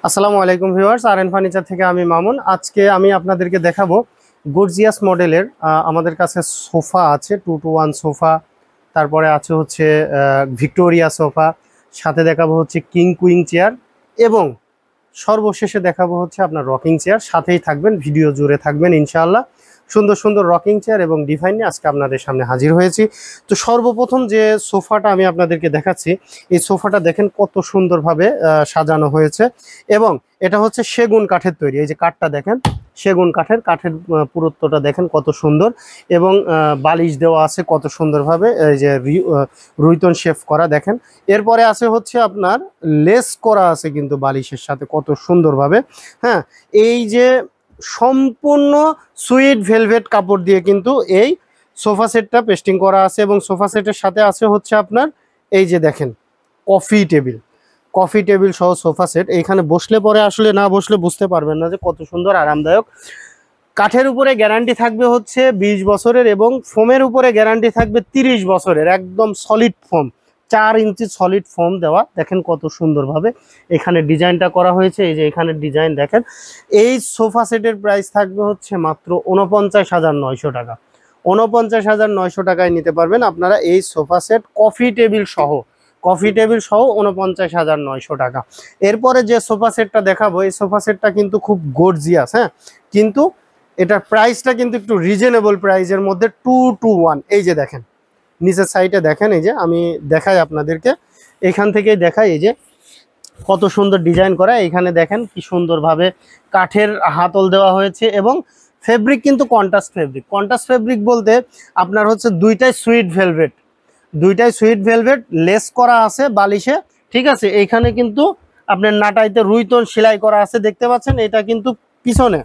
আসসালামু আলাইকুম viewers, R furniture থেকে আমি মামুন। আজকে আমি আপনাদেরকে দেখাবো গর্জিয়াস মডেলের আমাদের কাছে সোফা আছে, 2-to-1 সোফা। তারপরে আছে হচ্ছে ভিক্টোরিয়া সোফা, সাথে দেখাবো হচ্ছে কিং কুইন চেয়ার এবং সর্বশেষে দেখাবো হচ্ছে আপনার রকিং চেয়ার। সাথেই থাকবেন, ভিডিও জুড়ে থাকবেন ইনশাআল্লাহ। সুন্দর সুন্দর রকিং চেয়ার এবং ডিভাইন নিয়ে আজকে আপনাদের সামনে হাজির হয়েছি। তো সর্বপ্রথম যে সোফাটা আমি আপনাদেরকে দেখাচ্ছি, এই সোফাটা দেখেন কত সুন্দরভাবে সাজানো হয়েছে এবং এটা হচ্ছে সেগুন কাঠের তৈরি। এই যে কাঠটা দেখেন, সেগুন কাঠের পুরুত্বটা দেখেন কত সুন্দর এবং বালিশ দেওয়া আছে কত সুন্দরভাবে, এই যে রুইতন শেফ করা দেখেন। এরপরে আছে হচ্ছে আপনার লেস করা আছে কিন্তু বালিশের সাথে কত সুন্দরভাবে। হ্যাঁ, এই যে সম্পূর্ণ সুইট ভেলভেট কাপড় দিয়ে কিন্তু এই সোফা সেটটা পেস্টিং করা আছে এবং সোফা সেটের সাথে আছে হচ্ছে আপনার এই যে দেখেন কফি টেবিল সহ সোফা সেট। এইখানে বসলে পরে আসলে না বসলে বুঝতে পারবেন না যে কত সুন্দর আরামদায়ক। কাঠের উপরে গ্যারান্টি থাকবে হচ্ছে 20 বছরের এবং ফোমের উপরে গ্যারান্টি থাকবে 30 বছরের। একদম সলিড ফোম, 4 ইঞ্চি সলিড ফোম দেওয়া। দেখেন কত সুন্দরভাবে এখানে ডিজাইনটা করা হয়েছে। এই যে এখানে ডিজাইন দেখেন। এই সোফা সেটের প্রাইস থাকবে হচ্ছে মাত্র 49,900 টাকা। 49,900 টাকায় নিতে পারবেন আপনারা এই সোফা সেট কফি টেবিল সহ 49,900 টাকা। এরপরে যে সোফা সেটটা দেখাবো, এই সোফা সেটটা কিন্তু খুব গর্জিয়াস। হ্যাঁ, কিন্তু এটার প্রাইসটা কিন্তু একটু রিজনেবল প্রাইসের মধ্যে, 2-to-1। এই যে দেখেন নিচের সাইডে দেখেন, এই যে আমি দেখাই আপনাদেরকে, এখান থেকেই দেখাই। এই যে কত সুন্দর ডিজাইন করা, এখানে দেখেন কি সুন্দরভাবে কাঠের হাতল দেওয়া হয়েছে এবং ফেব্রিক কিন্তু কন্ট্রাস্ট ফেব্রিক বলতে আপনার হচ্ছে দুইটাই সুইট ভেলভেট লেস করা আছে বালিশে। ঠিক আছে, এইখানে কিন্তু আপনার নাটাইতে রুইতন সেলাই করা আছে দেখতে পাচ্ছেন, এটা কিন্তু পিছনে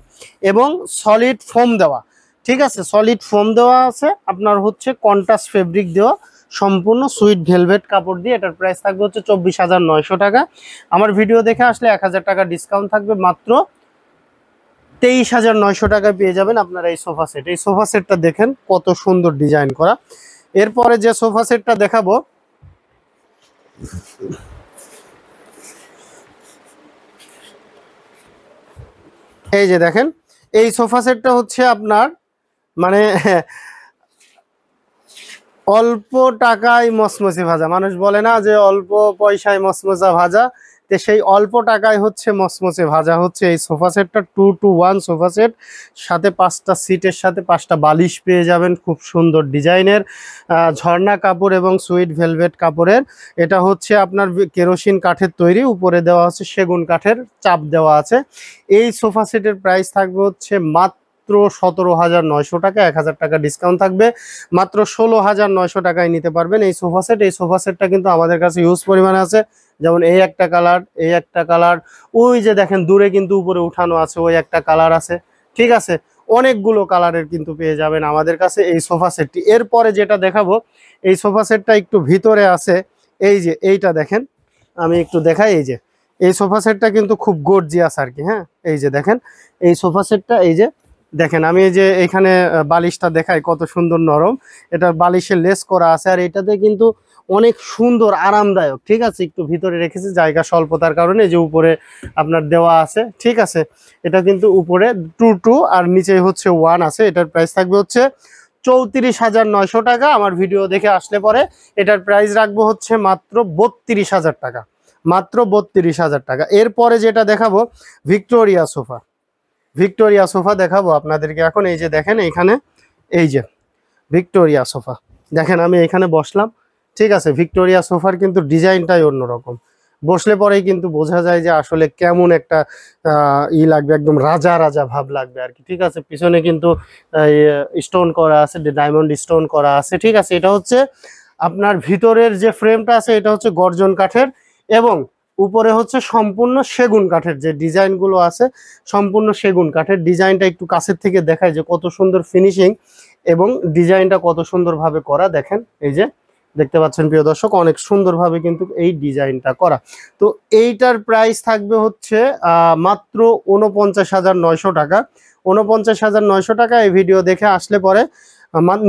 এবং সলিড ফোম দেওয়া। ঠিক আছে, সলিড ফোম দেওয়া আছে, আপনার হচ্ছে কন্ট্রাস্ট ফেব্রিক দেওয়া, সম্পূর্ণ সুইট ভেলভেট কাপড় দিয়ে। এটার প্রাইস থাকবে হচ্ছে 24,900 টাকা। আমার ভিডিও দেখে আসলে 1000 টাকা ডিসকাউন্ট থাকবে, মাত্র 23,900 টাকায় পেয়ে যাবেন আপনারা এই সোফা সেট। এই সোফা সেটটা দেখেন কত সুন্দর ডিজাইন করা। এরপরে যে সোফা সেটটা দেখাবো, এই যে দেখেন, এই সোফা সেটটা হচ্ছে আপনার মানে অল্প টাকায় মসমসে ভাজা। মানুষ বলে না যে অল্প পয়সায় মসমসা ভাজা, তো সেই অল্প টাকায় হচ্ছে মসমসে ভাজা হচ্ছে এই সোফা সেটটা। 2-to-1 সোফা সেট, সাথে 5টা সিটের সাথে 5টা বালিশ পেয়ে যাবেন খুব সুন্দর ডিজাইনের, ঝর্ণা কাপড় এবং সুইট ভেলভেট কাপড়ের। এটা হচ্ছে আপনার কেরোসিন কাঠের তৈরি, উপরে দেওয়া আছে সেগুন কাঠের চাপ দেওয়া আছে। এই সোফা সেটের প্রাইস থাকবে হচ্ছে মাত্র 17,900 টাকা। 1000 টাকা ডিসকাউন্ট থাকবে, মাত্র 16,900 টাকায় নিতে পারবেন এই সোফা সেট। এই সোফা সেটটা কিন্তু আমাদের কাছে ইউজ পরিমাণে আছে, যেমন এই একটা কালার, ওই যে দেখেন দূরে কিন্তু উপরে উঠানো আছে, ওই একটা কালার আছে। ঠিক আছে, অনেকগুলো কালারের কিন্তু পেয়ে যাবেন আমাদের কাছে এই সোফা সেটটি। এরপরে যেটা দেখাবো, এই সোফা সেটটা একটু ভিতরে আছে। এই যে এইটা দেখেন, আমি একটু দেখাই। এই যে এই সোফা সেটটা কিন্তু খুব গর্জিয়াস আর কি। হ্যাঁ, এই যে দেখেন এই সোফা সেটটা, এই যে দেখেন আমি এই যে এখানে বালিশটা দেখাই কত সুন্দর নরম, এটা বালিশের লেস করা আছে আর এটাতে কিন্তু অনেক সুন্দর আরামদায়ক। ঠিক আছে, একটু ভিতরে রেখেছি জায়গা স্বল্পতার কারণে, যে উপরে আপনার দেওয়া আছে। ঠিক আছে, এটা কিন্তু উপরে 2-2 আর নিচে হচ্ছে 1 আছে। এটার প্রাইস থাকবে হচ্ছে 34,900 টাকা। আমার ভিডিও দেখে আসলে পরে এটার প্রাইস রাখবো হচ্ছে মাত্র 32,000 টাকা, মাত্র 32,000 টাকা। এরপরে যেটা দেখাবো ভিক্টোরিয়া সোফা দেখাবো আপনাদেরকে এখন। এই যে দেখেন এখানে, এই যে ভিক্টোরিয়া সোফা দেখেন, আমি এখানে বসলাম। ঠিক আছে, ভিক্টোরিয়া সোফার কিন্তু ডিজাইনটাই অন্যরকম, বসলে পরেই কিন্তু বোঝা যায় যে আসলে কেমন একটা লাগবে, একদম রাজা রাজা ভাব লাগবে আর কি। ঠিক আছে, পিছনে কিন্তু স্টোন করা আছে, ডায়মন্ড স্টোন করা আছে। ঠিক আছে, এটা হচ্ছে আপনার ভিতরের যে ফ্রেমটা আছে এটা হচ্ছে গর্জন কাঠের এবং উপরে হচ্ছে সম্পূর্ণ সেগুন কাঠের। যে ডিজাইনগুলো আছে সম্পূর্ণ সেগুন কাঠের। ডিজাইনটা একটু কাছের থেকে দেখায় যে কত সুন্দর ফিনিশিং এবং ডিজাইনটা কত সুন্দরভাবে করা। দেখেন এই যে দেখতে পাচ্ছেন প্রিয় দর্শক, অনেক সুন্দরভাবে কিন্তু এই ডিজাইনটা করা। তো এইটার প্রাইস থাকবে হচ্ছে মাত্র 49,900 টাকা। 49,900 টাকা। এই ভিডিও দেখে আসলে পরে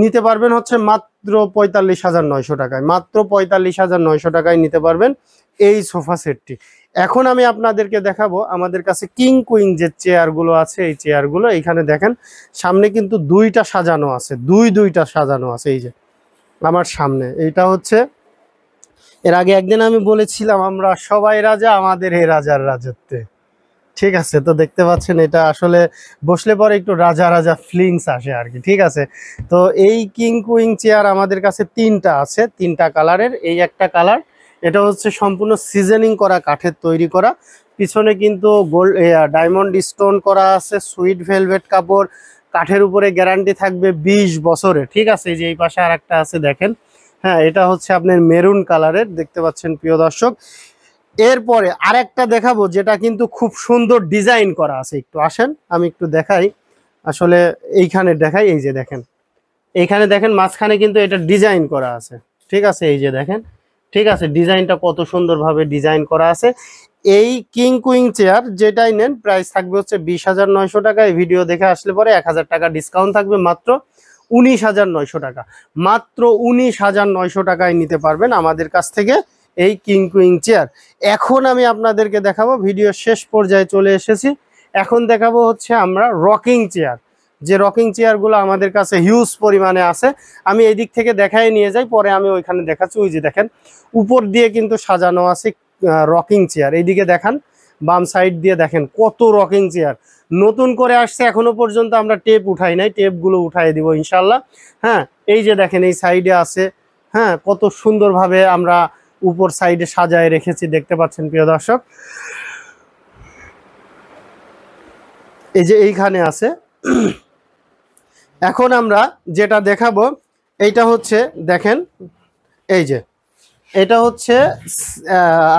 নিতে পারবেন হচ্ছে মাত্র 45,900 টাকায়, মাত্র 45,900 টাকায় নিতে পারবেন এই সোফা সেটটি। এখন আমি আপনাদেরকে দেখাবো আমাদের কাছে কিং কুইং যে চেয়ারগুলো আছে, এই চেয়ারগুলো এইখানে দেখেন সামনে কিন্তু দুইটা সাজানো আছে, দুইটা সাজানো আছে। এই যে আমার সামনে এইটা হচ্ছে, এর আগে একদিন আমি বলেছিলাম আমরা সবাই রাজা আমাদের এই রাজার রাজত্বে, ঠিক আছে? তো দেখতে পাচ্ছেন এটা আসলে বসলে পরে একটু রাজা রাজা ফিলিংস আসে আর কি, ঠিক আছে? তো এই কিং কুইং চেয়ার আমাদের কাছে তিনটা আছে, তিনটা কালারের। এই একটা কালার, এটা হচ্ছে সম্পূর্ণ সিজনিং করা কাঠের তৈরি করা, পিছনে কিন্তু গোল্ড ডায়মন্ড স্টোন করা আছে, সুইট ভেলভেট কাপড়, কাঠের উপরে গ্যারান্টি থাকবে 20 বছরের, ঠিক আছে? এই যে এই পাশে আর একটা আছে দেখেন, হ্যাঁ এটা হচ্ছে আপনার মেরুন কালারের, দেখতে পাচ্ছেন প্রিয় দর্শক। এরপরে আরেকটা দেখাবো যেটা কিন্তু খুব সুন্দর ডিজাইন করা আছে, একটু আসেন আমি একটু দেখাই, আসলে এইখানে দেখাই। এই যে দেখেন, এইখানে দেখেন মাঝখানে কিন্তু এটা ডিজাইন করা আছে, ঠিক আছে? এই যে দেখেন, ঠিক আছে, ডিজাইনটা কত সুন্দরভাবে ডিজাইন করা আছে। এই কিং কুইং চেয়ার যেটাই নেন প্রাইস থাকবে হচ্ছে 20,900 টাকা। এই ভিডিও দেখে আসলে পরে 1,000 টাকা ডিসকাউন্ট থাকবে, মাত্র 19,900 টাকা, মাত্র 19,900 টাকায় নিতে পারবেন আমাদের কাছ থেকে এই কিং কুইং চেয়ার। এখন আমি আপনাদেরকে দেখাবো, ভিডিও শেষ পর্যায়ে চলে এসেছি, এখন দেখাবো হচ্ছে আমরা রকিং চেয়ার। যে রকিং চেয়ারগুলো আমাদের কাছে হিউজ পরিমাণে আছে, আমি এই দিক থেকে দেখাই নিয়ে যাই, পরে আমি ওইখানে দেখাচ্ছি। ওই যে দেখেন উপর দিয়ে কিন্তু সাজানো আছে রকিং চেয়ার, এইদিকে দেখান, বাম সাইড দিয়ে দেখেন কত রকিং চেয়ার নতুন করে আসছে, এখনো পর্যন্ত আমরা টেপ উঠাই নাই, টেপগুলো উঠাই দিব ইনশাল্লাহ। হ্যাঁ এই যে দেখেন এই সাইডে আছে, হ্যাঁ কত সুন্দরভাবে আমরা উপর সাইডে সাজায় রেখেছি, দেখতে পাচ্ছেন প্রিয় দর্শক। এই যে এইখানে আছে। এখন আমরা যেটা দেখাবো এইটা হচ্ছে দেখেন, এই যে এটা হচ্ছে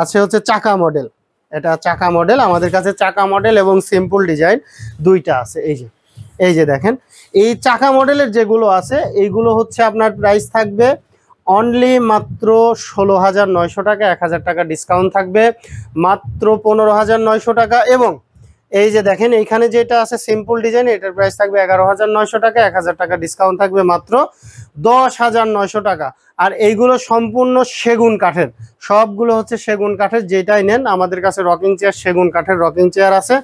আছে হচ্ছে চাকা মডেল, এটা চাকা মডেল আমাদের কাছে, চাকা মডেল এবং সিম্পল ডিজাইন দুইটা আছে। এই যে দেখেন এই চাকা মডেলের যেগুলো আছে এইগুলো হচ্ছে আপনার প্রাইস থাকবে অনলি মাত্র 16,900 টাকা, 1,000 টাকা ডিসকাউন্ট থাকবে, মাত্র 15,900 টাকা। এবং এই যে দেখেন এইখানে যেটা আছে সিম্পল ডিজাইন, এটার প্রাইস থাকবে 11,900 টাকা, 1,000 টাকা ডিসকাউন্ট থাকবে, মাত্র 10,900 টাকা। আর এইগুলো সম্পূর্ণ সেগুন কাঠের, সবগুলো হচ্ছে সেগুন কাঠের, যেটাই নেন আমাদের কাছে রকিং চেয়ার সেগুন কাঠের রকিং চেয়ার আছে।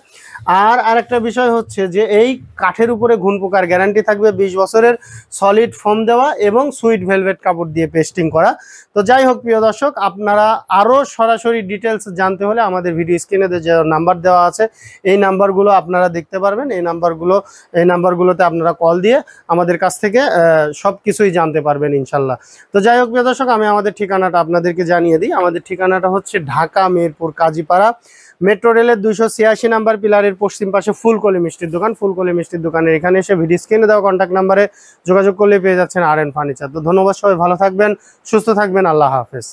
আর আরেকটা বিষয় হচ্ছে যে এই কাঠের উপরে ঘুন পোকার গ্যারান্টি থাকবে 20 বছরের, সলিড ফোম দেওয়া এবং সুইট ভেলভেট কাপড় দিয়ে পেস্টিং করা। তো যাই হোক প্রিয় দর্শক, আপনারা আরও সরাসরি ডিটেলস জানতে হলে আমাদের ভিডিও স্ক্রিনে যে নাম্বার দেওয়া আছে এই নাম্বারগুলো আপনারা দেখতে পারবেন, এই নাম্বারগুলোতে আপনারা কল দিয়ে আমাদের কাছ থেকে সব কিছুই জানতে পারবেন ইনশাল্লাহ। তো যাই হোক প্রিয় দর্শক, আমি আমাদের ঠিকানাটা আপনাদেরকে জানিয়ে দিই। আমাদের ঠিকানাটা হচ্ছে ঢাকা মিরপুর কাজীপাড়া, মেট্রো রেলের 286 নাম্বার পিলারের পশ্চিম পাশে ফুলকলি মিষ্টির দোকান। ফুলকলি মিষ্টির দোকানের এখানে এসে ভিডিও স্ক্রিনে দেওয়া কন্ট্যাক্ট নাম্বারে যোগাযোগ করলে পেয়ে যাচ্ছেন আর এন ফার্নিচার। তো ধন্যবাদ, সবাই ভালো থাকবেন, সুস্থ থাকবেন, আল্লাহ হাফেজ।